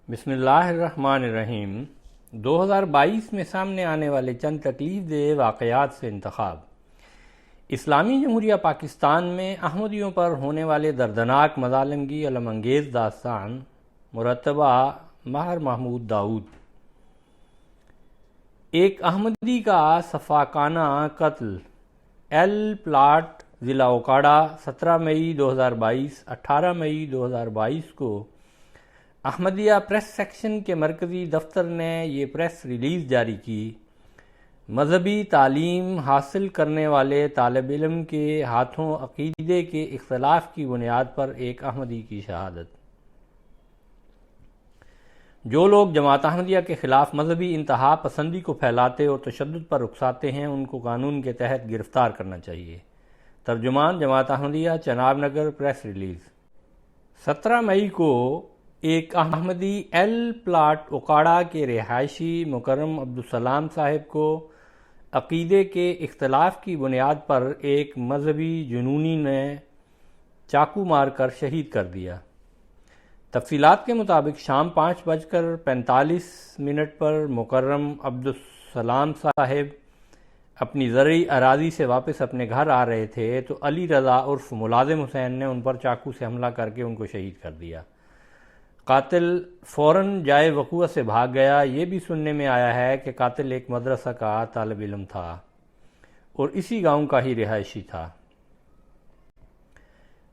بسم اللہ الرحمن الرحیم 2022 میں سامنے آنے والے چند تکلیف دہ واقعات سے انتخاب۔ اسلامی جمہوریہ پاکستان میں احمدیوں پر ہونے والے دردناک مظالم کی الم انگیز داستان مرتبہ ماہر محمود داؤد۔ ایک احمدی کا سفاکانہ قتل ایل پلاٹ ضلع اوکاڑہ 17 مئی 2022 18 مئی 2022 کو احمدیہ پریس سیکشن کے مرکزی دفتر نے یہ پریس ریلیز جاری کی۔ مذہبی تعلیم حاصل کرنے والے طالب علم کے ہاتھوں عقیدے کے اختلاف کی بنیاد پر ایک احمدی کی شہادت۔ جو لوگ جماعت احمدیہ کے خلاف مذہبی انتہا پسندی کو پھیلاتے اور تشدد پر اکساتے ہیں ان کو قانون کے تحت گرفتار کرنا چاہیے۔ ترجمان جماعت احمدیہ چناب نگر پریس ریلیز۔ 17 مئی کو ایک احمدی ایل پلاٹ اوکاڑہ کے رہائشی مکرم عبدالسلام صاحب کو عقیدے کے اختلاف کی بنیاد پر ایک مذہبی جنونی نے چاقو مار کر شہید کر دیا۔ تفصیلات کے مطابق شام 5:45 پر مکرم عبدالسلام صاحب اپنی زرعی اراضی سے واپس اپنے گھر آ رہے تھے تو علی رضا عرف ملازم حسین نے ان پر چاقو سے حملہ کر کے ان کو شہید کر دیا۔ قاتل فوراً جائے وقوع سے بھاگ گیا۔ یہ بھی سننے میں آیا ہے کہ قاتل ایک مدرسہ کا طالب علم تھا اور اسی گاؤں کا ہی رہائشی تھا۔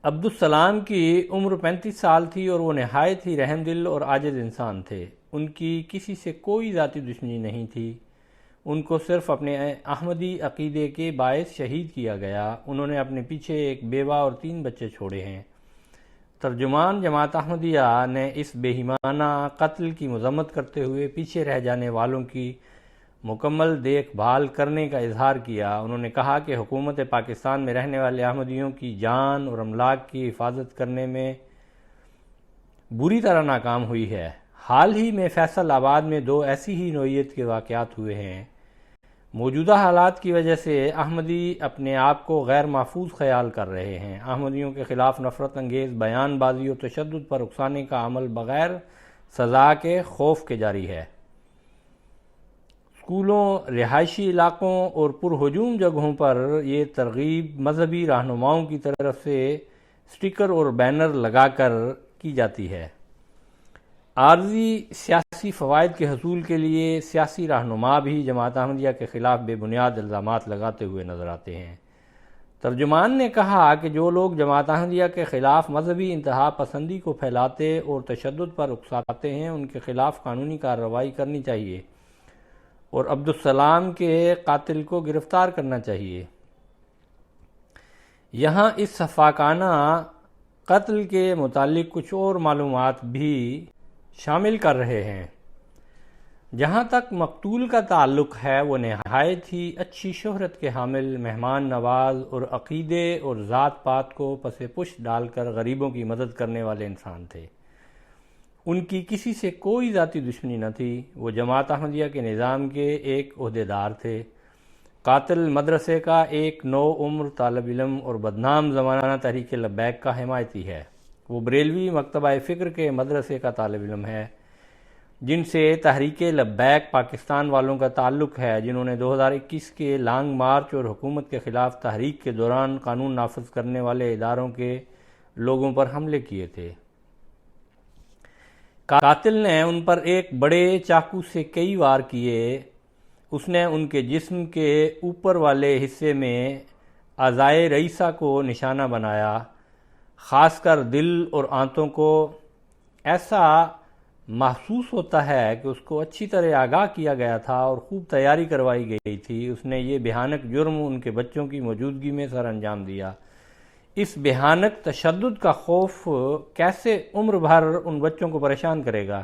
عبدالسلام کی عمر 35 سال تھی اور وہ نہایت ہی رحم دل اور عاجز انسان تھے۔ ان کی کسی سے کوئی ذاتی دشمنی نہیں تھی۔ ان کو صرف اپنے احمدی عقیدے کے باعث شہید کیا گیا۔ انہوں نے اپنے پیچھے ایک بیوہ اور 3 بچے چھوڑے ہیں۔ ترجمان جماعت احمدیہ نے اس بے ایمانہ قتل کی مذمت کرتے ہوئے پیچھے رہ جانے والوں کی مکمل دیکھ بھال کرنے کا اظہار کیا۔ انہوں نے کہا کہ حکومت پاکستان میں رہنے والے احمدیوں کی جان اور املاک کی حفاظت کرنے میں بری طرح ناکام ہوئی ہے۔ حال ہی میں فیصل آباد میں 2 ایسی ہی نوعیت کے واقعات ہوئے ہیں۔ موجودہ حالات کی وجہ سے احمدی اپنے آپ کو غیر محفوظ خیال کر رہے ہیں۔ احمدیوں کے خلاف نفرت انگیز بیان بازی اور تشدد پر اکسانے کا عمل بغیر سزا کے خوف کے جاری ہے۔ اسکولوں، رہائشی علاقوں اور پرہجوم جگہوں پر یہ ترغیب مذہبی رہنماؤں کی طرف سے سٹیکر اور بینر لگا کر کی جاتی ہے۔ عارضی سیاسی فوائد کے حصول کے لیے سیاسی رہنما بھی جماعت احمدیہ کے خلاف بے بنیاد الزامات لگاتے ہوئے نظر آتے ہیں۔ ترجمان نے کہا کہ جو لوگ جماعت احمدیہ کے خلاف مذہبی انتہا پسندی کو پھیلاتے اور تشدد پر اکساتے ہیں ان کے خلاف قانونی کارروائی کرنی چاہیے اور عبدالسلام کے قاتل کو گرفتار کرنا چاہیے۔ یہاں اس سفاکانہ قتل کے متعلق کچھ اور معلومات بھی شامل کر رہے ہیں۔ جہاں تک مقتول کا تعلق ہے وہ نہایت ہی اچھی شہرت کے حامل، مہمان نواز اور عقیدے اور ذات پات کو پس پشت ڈال کر غریبوں کی مدد کرنے والے انسان تھے۔ ان کی کسی سے کوئی ذاتی دشمنی نہ تھی۔ وہ جماعت احمدیہ کے نظام کے ایک عہدیدار تھے۔ قاتل مدرسے کا ایک نو عمر طالب علم اور بدنام زمانہ تحریک لبیک کا حمایتی ہے۔ وہ بریلوی مکتبہ فکر کے مدرسے کا طالب علم ہے جن سے تحریک لبیک پاکستان والوں کا تعلق ہے، جنہوں نے 2021 کے لانگ مارچ اور حکومت کے خلاف تحریک کے دوران قانون نافذ کرنے والے اداروں کے لوگوں پر حملے کیے تھے۔ قاتل نے ان پر ایک بڑے چاقو سے کئی وار کیے۔ اس نے ان کے جسم کے اوپر والے حصے میں اعضائے رئیسہ کو نشانہ بنایا، خاص کر دل اور آنتوں کو۔ ایسا محسوس ہوتا ہے کہ اس کو اچھی طرح آگاہ کیا گیا تھا اور خوب تیاری کروائی گئی تھی۔ اس نے یہ بھیانک جرم ان کے بچوں کی موجودگی میں سر انجام دیا۔ اس بھیانک تشدد کا خوف کیسے عمر بھر ان بچوں کو پریشان کرے گا؟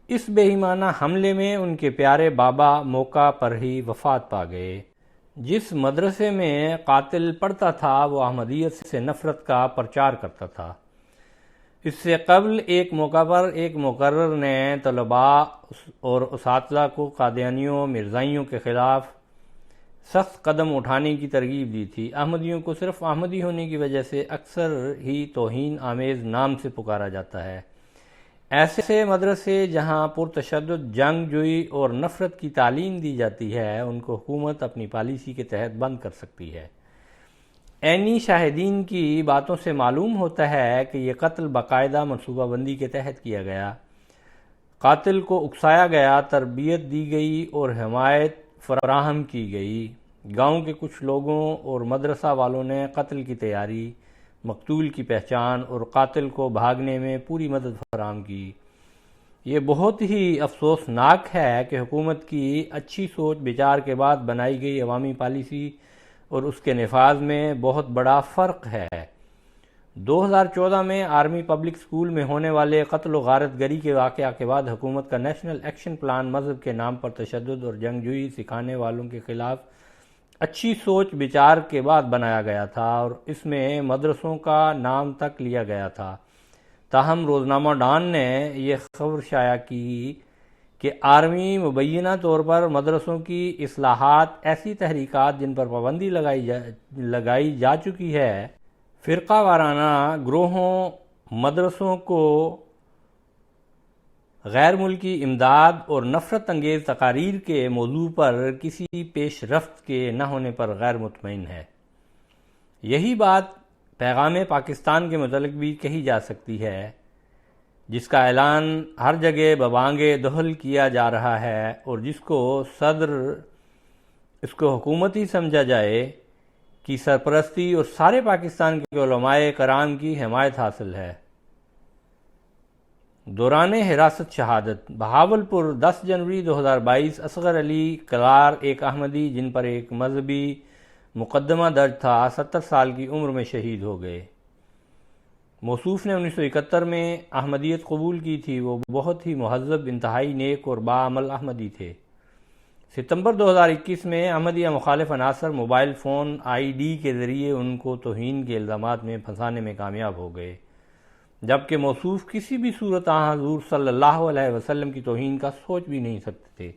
اس بے ایمانہ حملے میں ان کے پیارے بابا موقع پر ہی وفات پا گئے۔ جس مدرسے میں قاتل پڑھتا تھا وہ احمدیت سے نفرت کا پرچار کرتا تھا۔ اس سے قبل ایک موقع پر ایک مقرر نے طلباء اور اساتذہ کو قادیانیوں، مرزائیوں کے خلاف سخت قدم اٹھانے کی ترغیب دی تھی۔ احمدیوں کو صرف احمدی ہونے کی وجہ سے اکثر ہی توہین آمیز نام سے پکارا جاتا ہے۔ ایسے مدرسے جہاں پرتشدد جنگ جوئی اور نفرت کی تعلیم دی جاتی ہے ان کو حکومت اپنی پالیسی کے تحت بند کر سکتی ہے۔ عینی شاہدین کی باتوں سے معلوم ہوتا ہے کہ یہ قتل باقاعدہ منصوبہ بندی کے تحت کیا گیا۔ قاتل کو اکسایا گیا، تربیت دی گئی اور حمایت فراہم کی گئی۔ گاؤں کے کچھ لوگوں اور مدرسہ والوں نے قتل کی تیاری، مقتول کی پہچان اور قاتل کو بھاگنے میں پوری مدد فراہم کی۔ یہ بہت ہی افسوسناک ہے کہ حکومت کی اچھی سوچ بچار کے بعد بنائی گئی عوامی پالیسی اور اس کے نفاذ میں بہت بڑا فرق ہے۔ 2014 میں آرمی پبلک اسکول میں ہونے والے قتل و غارت گری کے واقعہ کے بعد حکومت کا نیشنل ایکشن پلان مذہب کے نام پر تشدد اور جنگجوئی سکھانے والوں کے خلاف اچھی سوچ بچار کے بعد بنایا گیا تھا اور اس میں مدرسوں کا نام تک لیا گیا تھا۔ تاہم روزنامہ ڈان نے یہ خبر شائع کی کہ آرمی مبینہ طور پر مدرسوں کی اصلاحات، ایسی تحریکات جن پر پابندی لگائی جا چکی ہے، فرقہ وارانہ گروہوں، مدرسوں کو غیر ملکی امداد اور نفرت انگیز تقاریر کے موضوع پر کسی پیش رفت کے نہ ہونے پر غیر مطمئن ہے۔ یہی بات پیغام پاکستان کے متعلق بھی کہی جا سکتی ہے، جس کا اعلان ہر جگہ ببانگ دہل کیا جا رہا ہے اور جس کو صدر اس کو حکومتی سمجھا جائے کی سرپرستی اور سارے پاکستان کے علماء کرام کی حمایت حاصل ہے۔ دوران حراست شہادت بہاولپور 10 جنوری 2022 اصغر علی کلار ایک احمدی جن پر ایک مذہبی مقدمہ درج تھا 70 سال کی عمر میں شہید ہو گئے۔ موصوف نے 1971 میں احمدیت قبول کی تھی۔ وہ بہت ہی مہذب، انتہائی نیک اور باعمل احمدی تھے۔ ستمبر 2021 میں احمدیہ مخالف عناصر موبائل فون آئی ڈی کے ذریعے ان کو توہین کے الزامات میں پھنسانے میں کامیاب ہو گئے، جبکہ موصوف کسی بھی صورت حضور صلی اللہ علیہ وسلم کی توہین کا سوچ بھی نہیں سکتے تھے۔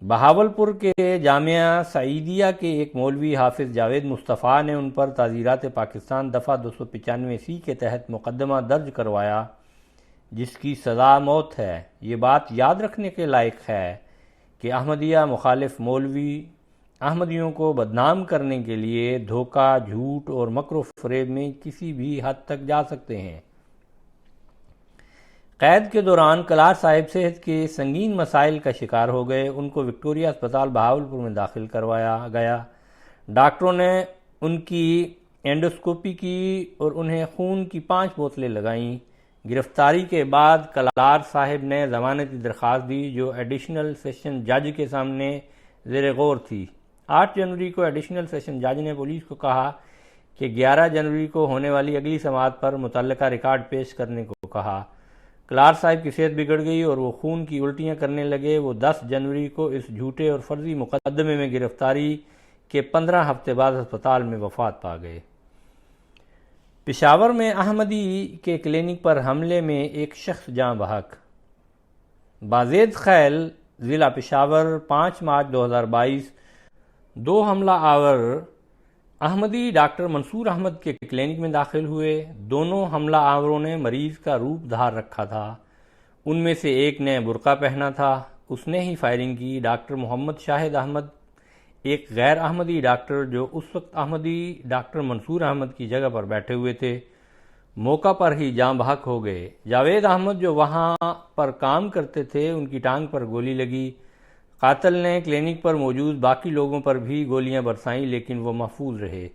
بہاولپور کے جامعہ سعیدیہ کے ایک مولوی حافظ جاوید مصطفیٰ نے ان پر تعزیرات پاکستان دفعہ 295 کے تحت مقدمہ درج کروایا، جس کی سزا موت ہے۔ یہ بات یاد رکھنے کے لائق ہے کہ احمدیہ مخالف مولوی احمدیوں کو بدنام کرنے کے لیے دھوکہ، جھوٹ اور مکر و فریب میں کسی بھی حد تک جا سکتے ہیں۔ قید کے دوران کلار صاحب صحت کے سنگین مسائل کا شکار ہو گئے۔ ان کو وکٹوریہ اسپتال بہاولپور میں داخل کروایا گیا۔ ڈاکٹروں نے ان کی اینڈوسکوپی کی اور انہیں خون کی 5 بوتلیں لگائیں۔ گرفتاری کے بعد کلار صاحب نے ضمانتی درخواست دی جو ایڈیشنل سیشن جج کے سامنے زیر غور تھی۔ 8 جنوری کو ایڈیشنل سیشن جج نے پولیس کو کہا کہ 11 جنوری کو ہونے والی اگلی سماعت پر متعلقہ ریکارڈ پیش کرنے کو کہا۔ کلار صاحب کی صحت بگڑ گئی اور وہ خون کی الٹیاں کرنے لگے۔ وہ 10 جنوری کو اس جھوٹے اور فرضی مقدمے میں گرفتاری کے 15 ہفتے بعد اسپتال میں وفات پا گئے۔ پشاور میں احمدی کے کلینک پر حملے میں ایک شخص جاں بحق۔ بازید خیل، ضلع پشاور، 5 مارچ 2022 2 حملہ آور احمدی ڈاکٹر منصور احمد کے کلینک میں داخل ہوئے۔ دونوں حملہ آوروں نے مریض کا روپ دھار رکھا تھا۔ ان میں سے ایک نے برقع پہنا تھا۔ اس نے ہی فائرنگ کی۔ ڈاکٹر محمد شاہد احمد، ایک غیر احمدی ڈاکٹر جو اس وقت احمدی ڈاکٹر منصور احمد کی جگہ پر بیٹھے ہوئے تھے، موقع پر ہی جاں بحق ہو گئے۔ جاوید احمد جو وہاں پر کام کرتے تھے، ان کی ٹانگ پر گولی لگی۔ قاتل نے کلینک پر موجود باقی لوگوں پر بھی گولیاں برسائیں لیکن وہ محفوظ رہے۔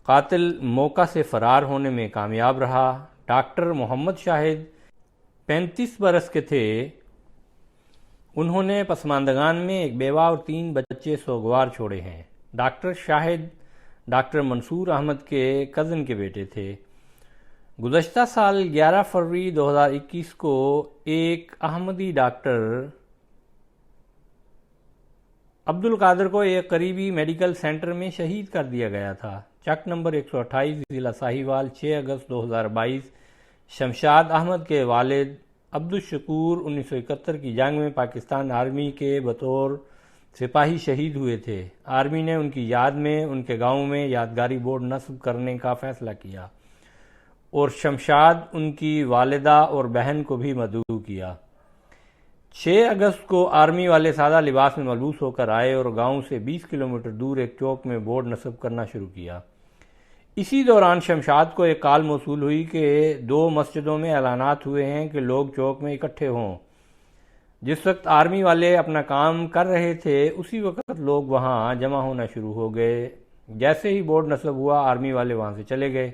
قاتل موقع سے فرار ہونے میں کامیاب رہا۔ ڈاکٹر محمد شاہد 35 برس کے تھے۔ انہوں نے پسماندگان میں ایک بیوہ اور 3 بچے سوگوار چھوڑے ہیں۔ ڈاکٹر شاہد ڈاکٹر منصور احمد کے کزن کے بیٹے تھے۔ گزشتہ سال 11 فروری 2021 کو ایک احمدی ڈاکٹر عبد القادر کو ایک قریبی میڈیکل سینٹر میں شہید کر دیا گیا تھا۔ چک نمبر 128 ضلع ساہیوال 6 اگست 2022 شمشاد احمد کے والد عبدالشکور 1971 کی جنگ میں پاکستان آرمی کے بطور سپاہی شہید ہوئے تھے۔ آرمی نے ان کی یاد میں ان کے گاؤں میں یادگاری بورڈ نصب کرنے کا فیصلہ کیا۔ اور شمشاد ان کی والدہ اور بہن کو بھی مدعو کیا۔ 6 اگست کو آرمی والے سادہ لباس میں ملبوس ہو کر آئے اور گاؤں سے 20 کلومیٹر دور ایک چوک میں بورڈ نصب کرنا شروع کیا۔ اسی دوران شمشاد کو ایک کال موصول ہوئی کہ 2 مسجدوں میں اعلانات ہوئے ہیں کہ لوگ چوک میں اکٹھے ہوں۔ جس وقت آرمی والے اپنا کام کر رہے تھے اسی وقت لوگ وہاں جمع ہونا شروع ہو گئے۔ جیسے ہی بورڈ نصب ہوا آرمی والے وہاں سے چلے گئے۔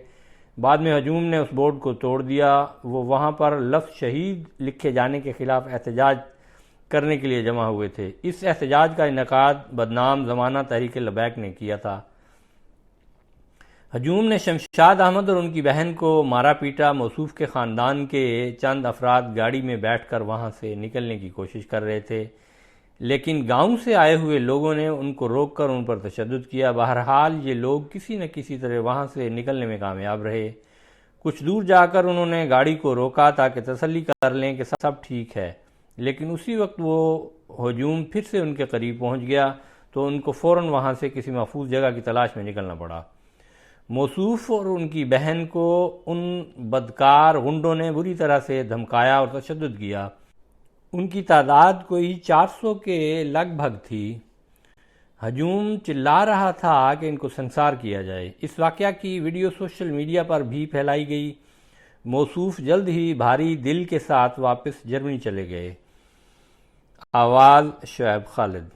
بعد میں ہجوم نے اس بورڈ کو توڑ دیا۔ وہ وہاں پر لفظ شہید لکھے جانے کے خلاف احتجاج کرنے کے لیے جمع ہوئے تھے۔ اس احتجاج کا انعقاد بدنام زمانہ تحریک لبیک نے کیا تھا۔ ہجوم نے شمشاد احمد اور ان کی بہن کو مارا پیٹا۔ موصوف کے خاندان کے چند افراد گاڑی میں بیٹھ کر وہاں سے نکلنے کی کوشش کر رہے تھے، لیکن گاؤں سے آئے ہوئے لوگوں نے ان کو روک کر ان پر تشدد کیا۔ بہرحال یہ لوگ کسی نہ کسی طرح وہاں سے نکلنے میں کامیاب رہے۔ کچھ دور جا کر انہوں نے گاڑی کو روکا تاکہ تسلی کر لیں کہ سب ٹھیک ہے، لیکن اسی وقت وہ ہجوم پھر سے ان کے قریب پہنچ گیا تو ان کو فوراً وہاں سے کسی محفوظ جگہ کی تلاش میں نکلنا پڑا۔ موصوف اور ان کی بہن کو ان بدکار غنڈوں نے بری طرح سے دھمکایا اور تشدد کیا۔ ان کی تعداد کوئی 400 کے لگ بھگ تھی۔ ہجوم چلا رہا تھا کہ ان کو سنسار کیا جائے۔ اس واقعہ کی ویڈیو سوشل میڈیا پر بھی پھیلائی گئی۔ موصوف جلد ہی بھاری دل کے ساتھ واپس جرمنی چلے گئے۔ آواز شعیب خالد۔